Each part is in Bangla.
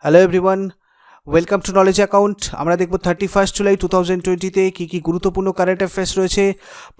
Hello everyone, welcome to knowledge account. আমরা দেখব 31 জুলাই 2020-তে কী কী গুরুত্বপূর্ণ কারেন্ট অ্যাফেয়ার্স রয়েছে।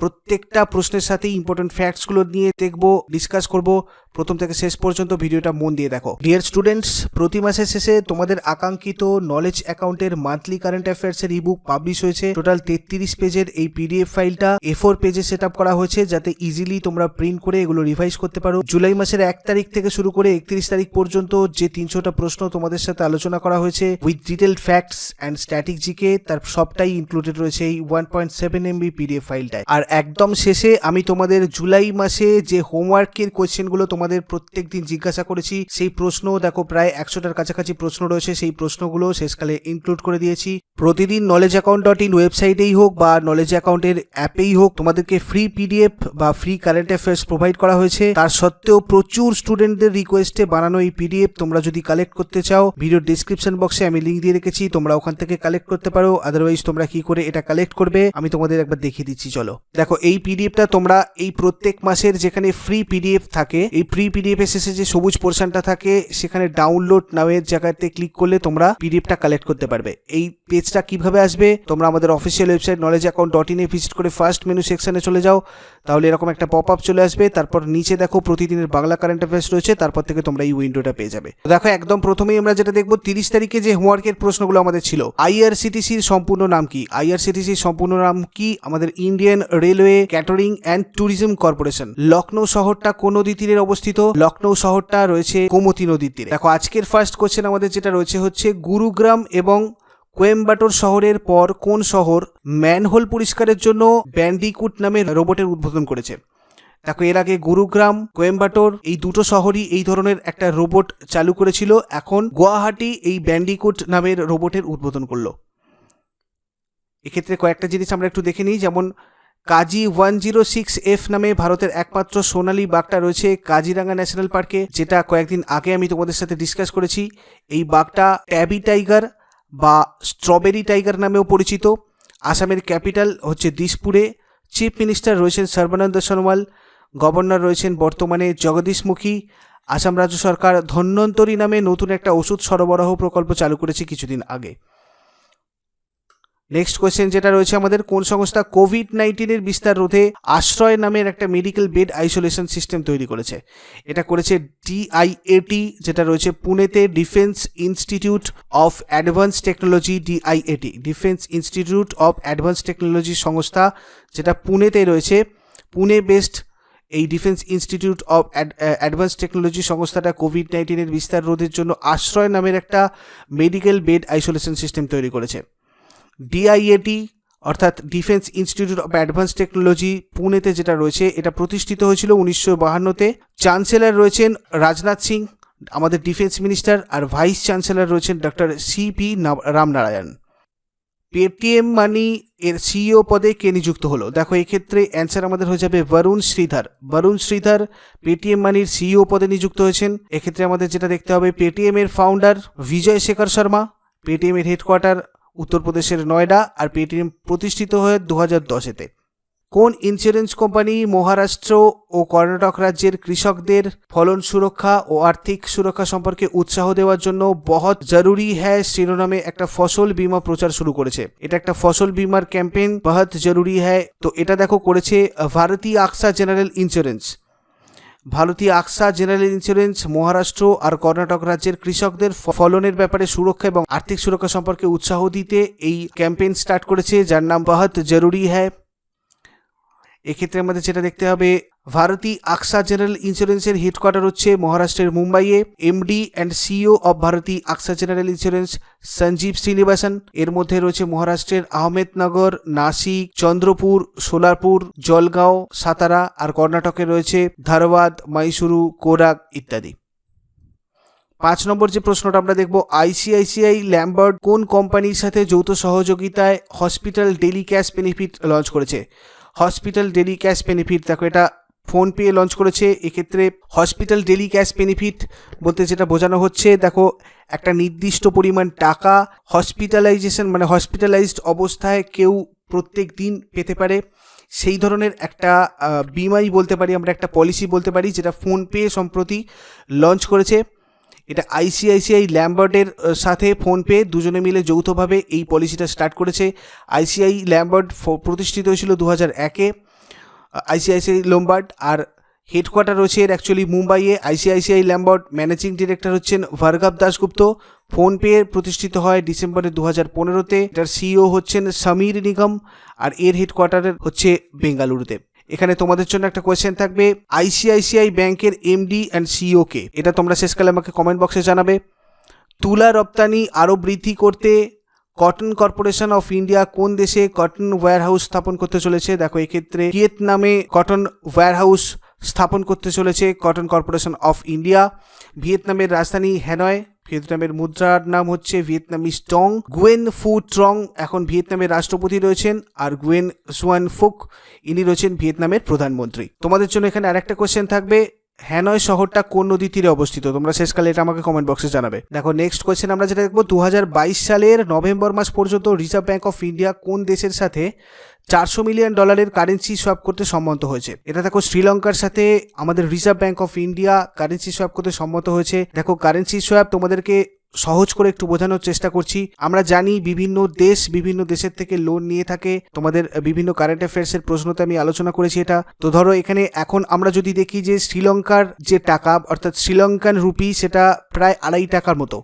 প্রত্যেকটা প্রশ্নের সাথেই ইম্পর্টেন্ট ফ্যাক্টসগুলো নিয়ে দেখব, ডিসকাস করব। প্রথম থেকে শেষ পর্যন্ত ভিডিওটা মন দিয়ে দেখো। ডিয়ার স্টুডেন্টস, প্রতি মাসের শেষে তোমাদের আকাঙ্ক্ষিত নলেজ অ্যাকাউন্টের মান্থলি কারেন্ট অ্যাফেয়ার্সের ইবুক পাবলিশ হয়েছে। টোটাল 33 পেজের এই পিডিএফ ফাইলটা A4 পেজে সেট আপ করা হয়েছে, যাতে ইজিলি তোমরা প্রিন্ট করে এগুলো রিভাইজ করতে পারো। জুলাই মাসের 1 তারিখ থেকে শুরু করে 31 তারিখ পর্যন্ত যে 300টা প্রশ্ন তোমাদের সাথে আলোচনা করা হয়েছে with detailed facts and static GK, তার সবটাই ইনক্লুডেড রয়েছে এই 1.7 MB পিডিএফ ফাইলটায়। আর একদম শেষে আমি তোমাদের জুলাই মাসে যে হোমওয়ার্কের কোয়েশ্চেনগুলো তোমাদের প্রত্যেক দিন জিজ্ঞাসা করেছি, সেই প্রশ্ন দেখো প্রায় 100টার কাছাকাছি প্রশ্ন রয়েছে। সেই প্রশ্নগুলো শেষকালে ইনক্লুড করে দিয়েছি। প্রতিদিন knowledgeaccount.in ওয়েবসাইটেই হোক বা নলেজ অ্যাকাউন্টের অ্যাপেই হোক তোমাদেরকে ফ্রি পিডিএফ বা ফ্রি কারেন্ট অ্যাফেয়ার্স প্রোভাইড করা হয়েছে। তার সত্ত্বেও প্রচুর স্টুডেন্টদের রিকোয়েস্টে বানানো এই পিডিএফ তোমরা যদি কালেক্ট করতে চাও, ভিডিও ডিসক্রিপশন বক্সে আমি লিঙ্ক দিয়ে রেখেছি, তোমরা ওখান থেকে কালেক্ট করতে পারো। আদারওয়াইজ তোমরা কি করে এটা কালেক্ট করবে আমি তোমাদের একবার দেখিয়ে দিচ্ছি। চলো দেখো, এই পিডিএফটা তোমরা এই প্রত্যেক মাসের যেখানে ফ্রি পিডিএফ থাকে, এই ফ্রি পিডিএফ এর শেষে যে সবুজ পোর্শনটা থাকে সেখানে ডাউনলোড নাওয়ের জায়গাতে ক্লিক করলে তোমরা পিডিএফটা কালেক্ট করতে পারবে। এই পেজটা কিভাবে আসবে, তোমরা আমাদের official website knowledgeaccount.in a visit করে ফার্স্ট মেনু সেকশনে চলে যাও, তাহলে এরকম একটা পপ আপ চলে আসবে। তারপর নিচে দেখো প্রতিদিনের বাংলা কারেন্ট অ্যাফেয়ার্স রয়েছে, তারপর থেকে তোমরা এই উইন্ডোটা পেয়ে যাবে। দেখো একদম প্রথমেই আমরা যেটা দেখবো, 30 তারিখে যে হোমওয়ার্কের প্রশ্নগুলো আমাদের ছিল, আইআরসিটিসির সম্পূর্ণ নাম কি? আইআরসিটিসির সম্পূর্ণ নাম কি? আমাদের Indian railway catering and tourism corporation. Lucknow শহরটা কোন নদীর তীরে অবস্থিত? লখনৌ শহরটা রয়েছে গোমতী নদীর তীরে। দেখো আজকের ফার্স্ট কোশ্চেন আমাদের যেটা রয়েছে হচ্ছে, গুরুগ্রাম এবং কোয়েম্বাটোর শহরের পর কোন শহর ম্যানহোল পরিষ্কারের জন্য ব্যান্ডিকুট নামে রোবটের উদ্বোধন করেছে? দেখো এর আগে গুরুগ্রাম, কোয়েম্বাটোর এই দুটো শহরই এই ধরনের একটা রোবট চালু করেছিল। এখন গুয়াহাটি এই ব্যান্ডিকুট নামের রোবটের উদ্বোধন করলো। এক্ষেত্রে কয়েকটা জিনিস আমরা একটু দেখে নিই, যেমন কাজি 106F নামে ভারতের একমাত্র সোনালী বাঘটা রয়েছে কাজিরাঙ্গা ন্যাশনাল পার্কে, যেটা কয়েকদিন আগে আমি তোমাদের সাথে ডিসকাস করেছি। এই বাঘটা ট্যাবি টাইগার বা স্ট্রবেরি টাইগার নামেও পরিচিত। আসামের ক্যাপিটাল হচ্ছে দিসপুরে। চিফ মিনিস্টার রয়েছেন সর্বানন্দ সোনোয়াল, গভর্নর রয়েছেন বর্তমানে জগদীশ মুখী। আসাম রাজ্য সরকার ধন্বন্তরী নামে নতুন একটা ওষুধ সরবরাহ প্রকল্প চালু করেছে কিছুদিন আগে। নেক্সট কোয়েশ্চেন যেটা রয়েছে আমাদের, কোন সংস্থা কোভিড-19 বিস্তার রোধে আশ্রয় নামের একটা মেডিকেল বেড আইসোলেশন সিস্টেম তৈরি করেছে? এটা করেছে DIAT, যেটা রয়েছে পুনেতে, defence institute of advance technology. DIAT defence institute of advance technology সংস্থা, যেটা পুনেতে রয়েছে। পুনে বেসড এই defence institute of advance technology সংস্থাটা কোভিড-19 বিস্তার রোধের জন্য আশ্রয় নামের একটা মেডিকেল বেড আইসোলেশন সিস্টেম তৈরি করেছে। DIAT অর্থাৎ defence institute of advance technology পুনেতে যেটা রয়েছে, এটা প্রতিষ্ঠিত হয়েছিল 1952-তে। চ্যান্সেলর রয়েছেন রাজনাথ সিং, আমাদের ডিফেন্স মিনিস্টার, আর ভাইস চ্যান্সেলর রয়েছেন ডক্টর CP রামনারায়ণ। পেটিএম মানি এর CEO পদে কে নিযুক্ত হলো? দেখো এক্ষেত্রে অ্যান্সার আমাদের হয়ে যাবে বরুণ শ্রীধর। বরুণ শ্রীধর পেটিএম মানির CEO পদে নিযুক্ত হয়েছেন। এক্ষেত্রে আমাদের যেটা দেখতে হবে, পেটিএম এর ফাউন্ডার বিজয় শেখর শর্মা। পেটিএম এর হেডকোয়ার্টার উত্তরপ্রদেশের নয়ডা, আর পেটিএম প্রতিষ্ঠিত হয়ে 2010-তে। কোন ইন্স্যুরেন্স কোম্পানি মহারাষ্ট্র ও কর্ণাটক রাজ্যের কৃষকদের ফলন সুরক্ষা ও আর্থিক সুরক্ষা সম্পর্কে উৎসাহ দেওয়ার জন্য বহুত জরুরি হ্যায় শিরোনামে একটা ফসল বীমা প্রচার শুরু করেছে? এটা একটা ফসল বীমার ক্যাম্পেইন, বহুত জরুরি হ্যায়। তো এটা দেখো করেছে ভারতীয় আকসা জেনারেল ইন্স্যুরেন্স। ভারতীয় আকসা জেনারেল ইন্স্যুরেন্স মহারাষ্ট্র আর কর্ণাটক রাজ্যের কৃষকদের ফলনের ব্যাপারে সুরক্ষা এবং আর্থিক সুরক্ষা সম্পর্কে উৎসাহ দিতে এই ক্যাম্পেইন স্টার্ট করেছে, যার নাম বহুত জরুরি হ্যায়। এক্ষেত্রে আমাদের যেটা দেখতে হবে, ভারতীয় আকসা জেনারেল ইন্স্যুরেন্সের হেডকোয়ার্টার হচ্ছে মহারাষ্ট্রের মুম্বাইয়ে। MD অ্যান্ড CEO অফ ভারতীয় আকসা জেনারেল ইন্স্যুরেন্স সঞ্জীব শ্রীনিবাসন। এর মধ্যে রয়েছে মহারাষ্ট্রের আহমেদনগর, নাসিক, চন্দ্রপুর, সোলারপুর, জলগাঁও, সাতারা, আর কর্ণাটকে রয়েছে ধারওয়াদ, মাইসুরু, কোরাক ইত্যাদি। 5 নম্বর যে প্রশ্নটা আমরা দেখব, ICICI ল্যাম্বার্ট কোন কোম্পানির সাথে যৌথ সহযোগিতায় hospital daily cash benefit launch করেছে? হসপিটাল ডেলি ক্যাশ বেনিফিট, দেখো এটা ফোনপে লঞ্চ করেছে। এক্ষেত্রে হসপিটাল ডেলি ক্যাশ বেনিফিট বলতে যেটা বোঝানো হচ্ছে, দেখো একটা নির্দিষ্ট পরিমাণ টাকা হসপিটালাইজেশন মানে হসপিটালাইজড অবস্থায় কেউ প্রত্যেক দিন পেতে পারে, সেই ধরনের একটা বিমাই বলতে পারি আমরা, একটা পলিসি বলতে পারি, যেটা ফোনপে সম্প্রতি লঞ্চ করেছে। এটা আইসিআইসিআই ল্যাম্বার্টের সাথে ফোনপে দুজনে মিলে যৌথভাবে এই পলিসিটা স্টার্ট করেছে। আইসিআই ল্যাম্বার্ট প্রতিষ্ঠিত হয়েছিল 2001-এ, আইসিআইসিআই লোম্বার্ড, আর হেডকোয়ার্টার রয়েছে এর অ্যাকচুয়ালি মুম্বাইয়ে। আইসিআইসিআই ল্যাম্বার্ট ম্যানেজিং ডিরেক্টর হচ্ছেন ভার্গব দাশগুপ্ত। ফোনপে প্রতিষ্ঠিত হয় ডিসেম্বরে 2015-তে। এটার সিইও হচ্ছেন সমীর নিগম, আর এর হেডকোয়ার্টার হচ্ছে বেঙ্গালুরুতে। এখানে তোমাদের জন্য একটা কোয়েশ্চেন থাকবে, আইসিআইসিআই ব্যাংকের এমডি অ্যান্ড সিইও কে? এটা তোমরা শেষকালে আমাকে কমেন্ট বক্সে জানাবে। তুলা রপ্তানি আরও বৃদ্ধি করতে কটন কর্পোরেশন অফ ইন্ডিয়া কোন দেশে কটন ওয়্যারহাউস স্থাপন করতে চলেছে? দেখো এক্ষেত্রে ভিয়েতনামে কটন ওয়্যারহাউস স্থাপন করতে চলেছে কটন কর্পোরেশন অফ ইন্ডিয়া। ভিয়েতনামের রাজধানী হ্যানয়। ভিয়েতনামের মুদ্রার নাম হচ্ছে ভিয়েতনামিজ টং। গুয়েন ফু ট্রং এখন ভিয়েতনামের রাষ্ট্রপতি রয়েছেন, আর গুয়েন সুয়ান ফুক ইনি রয়েছেন ভিয়েতনামের প্রধানমন্ত্রী। তোমাদের জন্য এখানে আরেকটা কোয়েশ্চেন থাকবে, হ্যানয় শহরটা কোন নদীর তীরে অবস্থিত? তোমরা শেষকালে এটা আমাকে কমেন্ট বক্সে জানাবে। দেখো নেক্সট কোয়েশ্চেন আমরা যেটা দেখবো, 2022 সালের নভেম্বর মাস পর্যন্ত রিজার্ভ ব্যাঙ্ক অফ ইন্ডিয়া কোন দেশের সাথে $400 মিলিয়ন কারেন্সি সোয়াপ করতে সম্মত হয়েছে? এটা দেখো শ্রীলঙ্কার সাথে আমাদের reserve bank of India currency swap করতে সম্মত হয়েছে। দেখো কারেন্সি সোয়াপ তোমাদেরকে সহজ করে একটু বোঝানোর চেষ্টা করছি। আমরা জানি বিভিন্ন দেশের থেকে লোন নিয়ে থাকে, তোমাদের বিভিন্ন কারেন্ট অ্যাফেয়ার্সের প্রশ্নতে আমি আলোচনা করেছি এটা। তো ধরো এখানে এখন আমরা যদি দেখি যে শ্রীলঙ্কার যে টাকা অর্থাৎ শ্রীলঙ্কান রুপি সেটা প্রায় 2.5 টাকার মতো,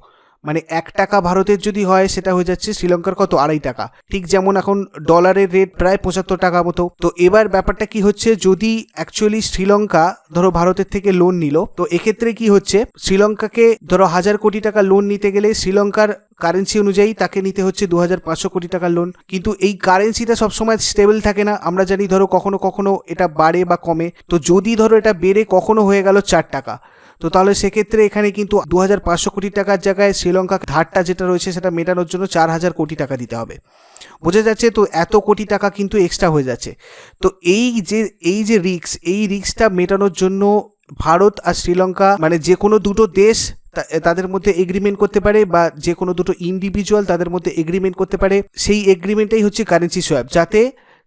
মানে 1 টাকা ভারতের যদি হয় সেটা হয়ে যাচ্ছে শ্রীলঙ্কার কত? 2.5 টাকা। ঠিক যেমন এখন ডলারের রেট প্রায় 75 টাকা মতো। তো এবার ব্যাপারটা কি হচ্ছে, যদি অ্যাকচুয়ালি শ্রীলঙ্কা ধরো ভারতের থেকে লোন নিল, তো এক্ষেত্রে কি হচ্ছে, শ্রীলঙ্কাকে ধরো 1000 কোটি টাকা লোন নিতে গেলে শ্রীলঙ্কার কারেন্সি অনুযায়ী তাকে নিতে হচ্ছে 2500 কোটি টাকার লোন। কিন্তু এই কারেন্সিটা সবসময় স্টেবল থাকে না, আমরা জানি ধরো কখনো কখনো এটা বাড়ে বা কমে। তো যদি ধরো এটা বেড়ে কখনো হয়ে গেল 4 টাকা, তো তাহলে সেক্ষেত্রে এখানে কিন্তু 2500 কোটি টাকার জায়গায় শ্রীলঙ্কা ধারটা যেটা রয়েছে সেটা মেটানোর জন্য 4000 কোটি টাকা দিতে হবে। বোঝা যাচ্ছে তো, এত কোটি টাকা কিন্তু এক্সট্রা হয়ে যাচ্ছে। তো এই যে রিস্কটা মেটানোর জন্য ভারত আর শ্রীলঙ্কা মানে যে কোনো দুটো দেশ তাদের মধ্যে এগ্রিমেন্ট করতে পারে, বা যে কোনো দুটো ইন্ডিভিজুয়াল তাদের মধ্যে এগ্রিমেন্ট করতে পারে। সেই এগ্রিমেন্টটাই হচ্ছে কারেন্সি সোয়াপ। যাতে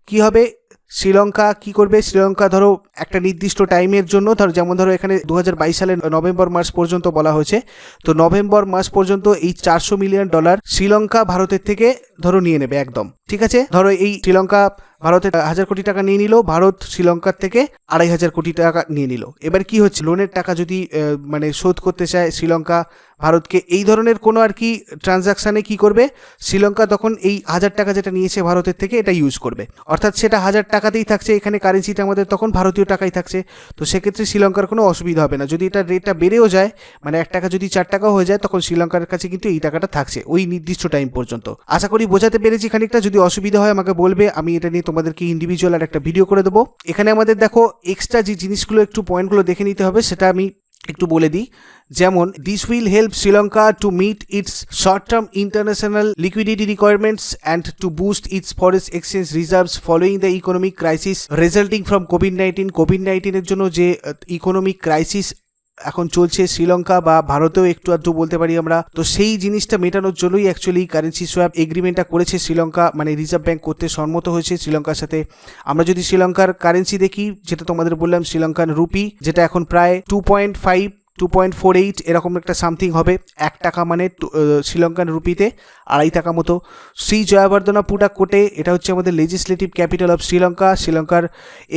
কি হবে, শ্রীলঙ্কা কি করবে, শ্রীলঙ্কা ধরো একটা নির্দিষ্ট টাইমের জন্য, ধরো যেমন ধরো এখানে 2022 সালের নভেম্বর মাস পর্যন্ত বলা হয়েছে, তো নভেম্বর মাস পর্যন্ত এই $400 মিলিয়ন শ্রীলঙ্কা ভারতের থেকে ধরো নিয়ে নেবে একদম। ঠিক আছে, ধরো এই শ্রীলঙ্কা ভারতের 1000 কোটি টাকা নিয়ে নিল, ভারত শ্রীলঙ্কার থেকে 2500 কোটি টাকা নিয়ে নিল। এবার কি হচ্ছে, লোনের টাকা যদি মানে শোধ করতে চায় শ্রীলঙ্কা ভারতকে, এই ধরনের কোনো আর কি ট্রানজাকশানে কি করবে, শ্রীলঙ্কা তখন এই 1000 টাকা যেটা নিয়েছে ভারতের থেকে এটা ইউজ করবে, অর্থাৎ সেটা 1000 টাকাতেই থাকছে, এখানে কারেন্সিটা আমাদের তখন ভারতীয় টাকাই থাকছে। তো সেক্ষেত্রে শ্রীলঙ্কার কোনো অসুবিধা হবে না। যদি এটা রেটটা বেড়েও যায়, মানে 1 টাকা যদি 4 টাকাও হয়ে যায়, তখন শ্রীলঙ্কার কাছে কিন্তু এই টাকাটা থাকছে ওই নির্দিষ্ট টাইম পর্যন্ত। আশা করি বোঝাতে পেরেছি খানিকটা। যদি অসুবিধা হয় আমাকে বলবে, আমি এটা নিয়ে তোমাদেরকে ইন্ডিভিজুয়াল আর একটা ভিডিও করে দেবো। এখানে আমাদের দেখো এক্সট্রা যে জিনিসগুলো একটু পয়েন্টগুলো দেখে নিতে হবে সেটা আমি একটু বলে দিই। যেমন this will help Sri Lanka to meet its short term international liquidity requirements and to boost its forex exchange reserves following the economic crisis resulting from কোভিড-19 জন্য যে ইকোনমিক ক্রাইসিস এখন চলছে শ্রীলঙ্কা বা ভারতেও একটু আধটু বলতে পারি আমরা, তো সেই জিনিসটা মেটানোর জন্যই অ্যাকচুয়ালি কারেন্সি সোয়াপ এগ্রিমেন্টটা করেছে শ্রীলঙ্কা, মানে রিজার্ভ ব্যাঙ্ক করতে সম্মত হয়েছে শ্রীলঙ্কার সাথে। আমরা যদি শ্রীলঙ্কার কারেন্সি দেখি, যেটা তোমাদের বললাম শ্রীলঙ্কান রুপি, যেটা এখন প্রায় 2.48 এরকম একটা সামথিং হবে। 1 টাকা মানে শ্রীলঙ্কান রুপিতে 2.5 টাকা মতো। শ্রী জয়াবর্ধনা পুডাকোটে, এটা হচ্ছে আমাদের লেজিসলেটিভ ক্যাপিটাল অফ শ্রীলঙ্কা। শ্রীলঙ্কার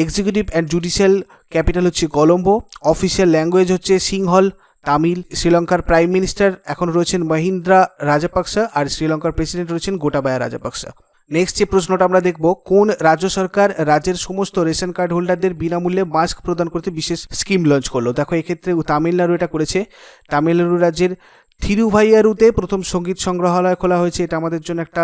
এক্সিকিউটিভ অ্যান্ড জুডিশিয়াল ক্যাপিটাল হচ্ছে কলম্বো। অফিসিয়াল ল্যাঙ্গুয়েজ হচ্ছে সিংহল তামিল। শ্রীলঙ্কার প্রাইম মিনিস্টার এখন রয়েছেন মহিন্দ্রা রাজাপাকসা, আর শ্রীলঙ্কার প্রেসিডেন্ট রয়েছেন গোটাবায়া রাজাপাকসা। নেক্সট যে প্রশ্নটা আমরা দেখব, কোন রাজ্য সরকার রাজ্যের সমস্ত রেশন কার্ড হোল্ডারদের বিনামূল্যে মাস্ক প্রদান করতে বিশেষ স্কিম লঞ্চ করলো? দেখো এক্ষেত্রে তামিলনাড়ু এটা করেছে। তামিলনাড়ু রাজ্যের থিরুভাইয়ারুতে প্রথম সঙ্গীত সংগ্রহালয় খোলা হয়েছে, এটা আমাদের জন্য একটা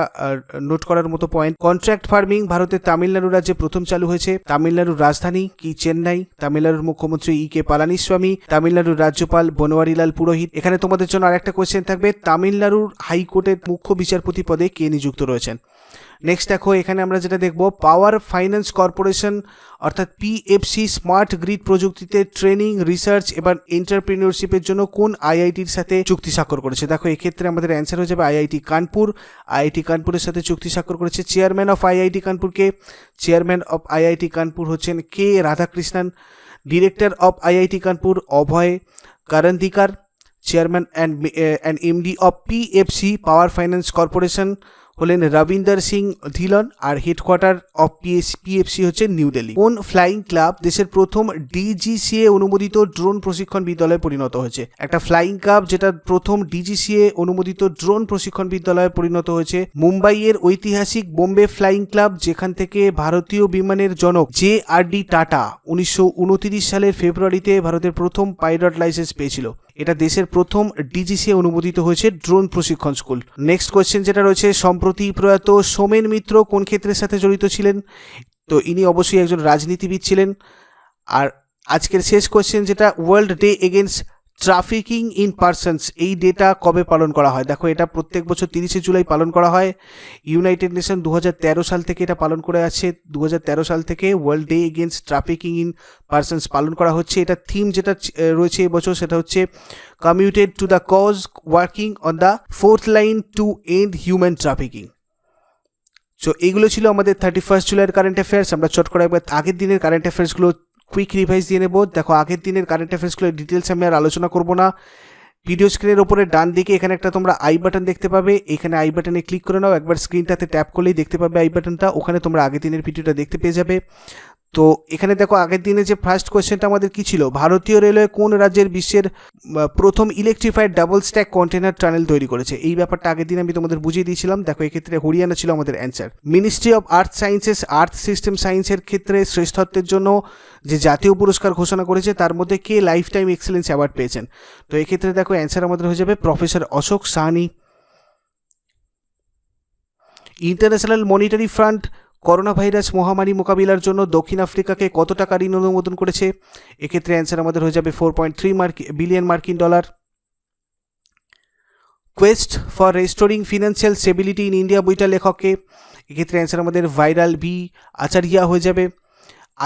নোট করার মতো পয়েন্ট। কন্ট্রাক্ট ফার্মিং ভারতের তামিলনাড়ু রাজ্যে প্রথম চালু হয়েছে। তামিলনাড়ুর রাজধানী কি? চেন্নাই। তামিলনাড়ুর মুখ্যমন্ত্রী কে পালানিস্বামী। তামিলনাড়ুর রাজ্যপাল বনোয়ারিলাল পুরোহিত। এখানে তোমাদের জন্য আরেকটা কোয়েশ্চেন থাকবে, তামিলনাড়ুর হাইকোর্টের মুখ্য বিচারপতি পদে কে নিযুক্ত রয়েছেন? নেক্সট দেখো এখানে আমরা যেটা দেখব, পাওয়ার ফাইন্যান্স কর্পোরেশন অর্থাৎ পিএফসি স্মার্ট গ্রিড প্রযুক্তিতে ট্রেনিং, রিসার্চ এবং এন্টারপ্রেনিয়রশিপের জন্য কোন আইআইটির সাথে চুক্তি স্বাক্ষর করেছে? দেখো এক্ষেত্রে আমাদের অ্যান্সার হয়ে যাবে আইআইটি কানপুর। আইআইটি কানপুরের সাথে চুক্তি স্বাক্ষর করেছে। চেয়ারম্যান অফ আইআইটি কানপুরকে, চেয়ারম্যান অফ আইআইটি কানপুর হচ্ছেন K Radhakrishnan. Director of IIT Kanpur Abhay Karandikar. Chairman and MD of PFC power finance corporation হলেন রবিন্দর সিং ধিলন, আর হেডকোয়ার্টার অফ পিএফসি হচ্ছে নিউ দিল্লি। কোন ফ্লাইং ক্লাব দেশের প্রথম ডিজিসিএ অনুমোদিত ড্রোন প্রশিক্ষণ বিদ্যালয়ে পরিণত হয়েছে? একটা ফ্লাইং ক্লাব যেটা প্রথম ডিজিসিএ অনুমোদিত ড্রোন প্রশিক্ষণ বিদ্যালয়ে পরিণত হয়েছে মুম্বাইয়ের ঐতিহাসিক বোম্বে ফ্লাইং ক্লাব, যেখান থেকে ভারতীয় বিমানের জনক JRD টাটা 1929 সালের ফেব্রুয়ারিতে ভারতের প্রথম পাইলট লাইসেন্স পেয়েছিল। এটা দেশের প্রথম ডিজিসিএ অনুমোদিত হয়েছে ড্রোন প্রশিক্ষণ স্কুল। নেক্সট কোয়েশ্চেন যেটা রয়েছে, সম্প্রতি প্রয়াত সোমেন মিত্র কোন ক্ষেত্রের সাথে জড়িত ছিলেন? তো ইনি অবশ্যই একজন রাজনীতিবিদ ছিলেন। আর আজকের শেষ কোয়েশ্চেন যেটা, world day against trafficking in persons, এই ডেটা কবে পালন করা হয়? দেখো, এটা প্রত্যেক বছর 30শে জুলাই পালন করা হয়। ইউনাইটেড নেশন 2013 সাল থেকে এটা পালন করে আছে। 2013 সাল থেকে world day against trafficking in persons পালন করা হচ্ছে। এটা থিম যেটা রয়েছে এবছর সেটা হচ্ছে committed to the cause working on the fourth line to end human trafficking. So এইগুলো ছিল আমাদের 31 জুলাইয়ের কারেন্ট অ্যাফেয়ার্স। আমরা চট করে একবার আগের দিনের কারেন্ট অ্যাফেয়ার্সগুলো কুইক রিভাইজ দিয়ে নেব। দেখো, আগের দিনের কারেন্ট অ্যাফেয়ার্সগুলোর ডিটেলস আমি আর আলোচনা করব না। ভিডিও স্ক্রিনের ওপরে ডান দিকে এখানে একটা তোমরা আই বাটন দেখতে পাবে, এখানে আই বাটনে ক্লিক করে নাও। একবার স্ক্রিনটাতে ট্যাপ করলেই দেখতে পাবে আই বাটনটা, ওখানে তোমরা আগের দিনের ভিডিওটা দেখতে পেয়ে যাবে। তো এখানে দেখো, আগের দিনে যে ফার্স্ট কোয়েশ্চেনটা আমাদের কি ছিল, ভারতীয় রেলওয়ে কোন রাজ্যের বিশ্বের প্রথম electrified double stack container tunnel তৈরি করেছে? এই ব্যাপারটা আগের দিন আমি তোমাদের বুঝিয়ে দিয়েছিলাম। দেখো, এক্ষেত্রে হরিয়ানা ছিল আমাদের answer. Ministry of earth sciences earth system সায়েন্সের ক্ষেত্রে শ্রেষ্ঠত্বের জন্য যে জাতীয় পুরস্কার ঘোষণা করেছে তার মধ্যে কে লাইফ টাইম এক্সেলেন্স অ্যাওয়ার্ড পেয়েছেন? তো এক্ষেত্রে দেখো, অ্যান্সার আমাদের হয়ে যাবে professor Ashok Sahni. International monetary fund corona virus মহামারী মোকাবিলার জন্য দক্ষিণ আফ্রিকাকে কত টাকা ঋণ অনুমোদন করেছে? এক্ষেত্রে অ্যান্সার আমাদের হয়ে যাবে 4.3 বিলিয়ন মার্কিন dollar. Quest for restoring financial stability in India বইটার লেখককে? এক্ষেত্রে অ্যান্সার আমাদের ভাইরাল বি আচারিয়া হয়ে যাবে।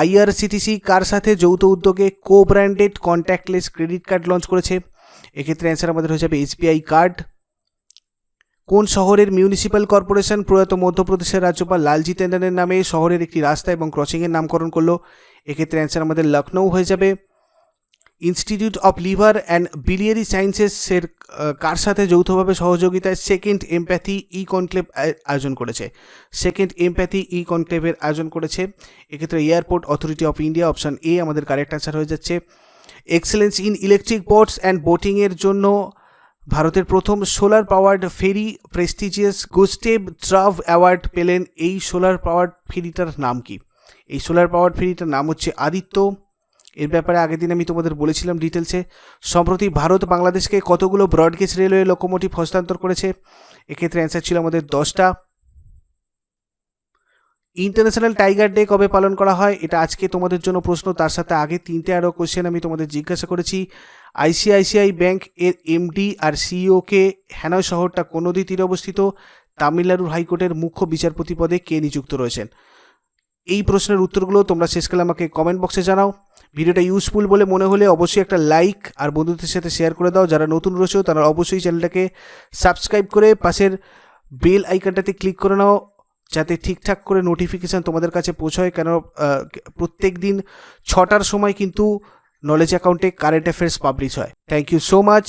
IRCTC কার সাথে যৌথ উদ্যোগে কো branded contactless credit card launch করেছে? এক্ষেত্রে অ্যান্সার আমাদের হয়ে যাবে SBI কার্ড। কোন শহরের মিউনিসিপ্যাল কর্পোরেশন প্রয়াত মধ্যপ্রদেশের রাজ্যপাল লালজি ট্যান্ডনের নামে শহরের একটি রাস্তা এবং ক্রসিংয়ের নামকরণ করলো? এক্ষেত্রে অ্যান্সার আমাদের লখনৌ হয়ে যাবে। Institute of liver and biliary সায়েন্সেসের কার সাথে যৌথভাবে সহযোগিতায় সেকেন্ড এমপ্যাথি কনক্লেভ আয়োজন করেছে? সেকেন্ড এমপ্যাথি কনক্লেভের আয়োজন করেছে। এক্ষেত্রে airport authority of India, option A আমাদের কারেক্ট অ্যান্সার হয়ে যাচ্ছে। Excellence in electric boats and বোটিংয়ের জন্য ভারতের প্রথম solar powered ferry prestigious Gustave Trouve award পেলেন। এই সোলার পাওয়ার্ড ফেরিটার নাম কি? এই সোলার পাওয়ার্ড ফেরিটার নাম হচ্ছে আদিত্য। এর ব্যাপারে আগের দিন আমি তোমাদের বলেছিলাম ডিটেলসে। সম্প্রতি ভারত বাংলাদেশকে কতগুলো ব্রডগেজ রেলওয়ে লোকোমোটিভ হস্তান্তর করেছে? এক্ষেত্রে অ্যান্সার ছিল আমাদের 10টা। ইন্টারন্যাশনাল টাইগার ডে কবে পালন করা হয়? এটা আজকে তোমাদের জন্য প্রশ্ন, তার সাথে আগে 3টে আরও কোশ্চেন আমি তোমাদের জিজ্ঞাসা করেছি। ICICI ব্যাংক এর MD আর CEO কে হ্যানয় শহরটা কোন নদীর তীরে অবস্থিত? তামিলনাড়ুর হাইকোর্টের মুখ্য বিচারপতি পদে কে নিযুক্ত রয়েছেন? এই প্রশ্নের উত্তরগুলো তোমরা শেষকালে আমাকে কমেন্ট বক্সে জানাও। ভিডিওটা ইউজফুল বলে মনে হলে অবশ্যই একটা লাইক আর বন্ধুদের সাথে শেয়ার করে দাও। যারা নতুন রয়েছে তারা অবশ্যই চ্যানেলটাকে সাবস্ক্রাইব করে পাশের বেল আইকনটাতে ক্লিক করে নাও, যাতে ঠিকঠাক করে নোটিফিকেশান তোমাদের কাছে পৌঁছায়। কেন প্রত্যেক দিন 6টার সময় কিন্তু নলেজ অ্যাকাউন্টে কারেন্ট অ্যাফেয়ার্স পাবলিশ হয়। Thank you so much,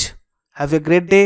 have a great day.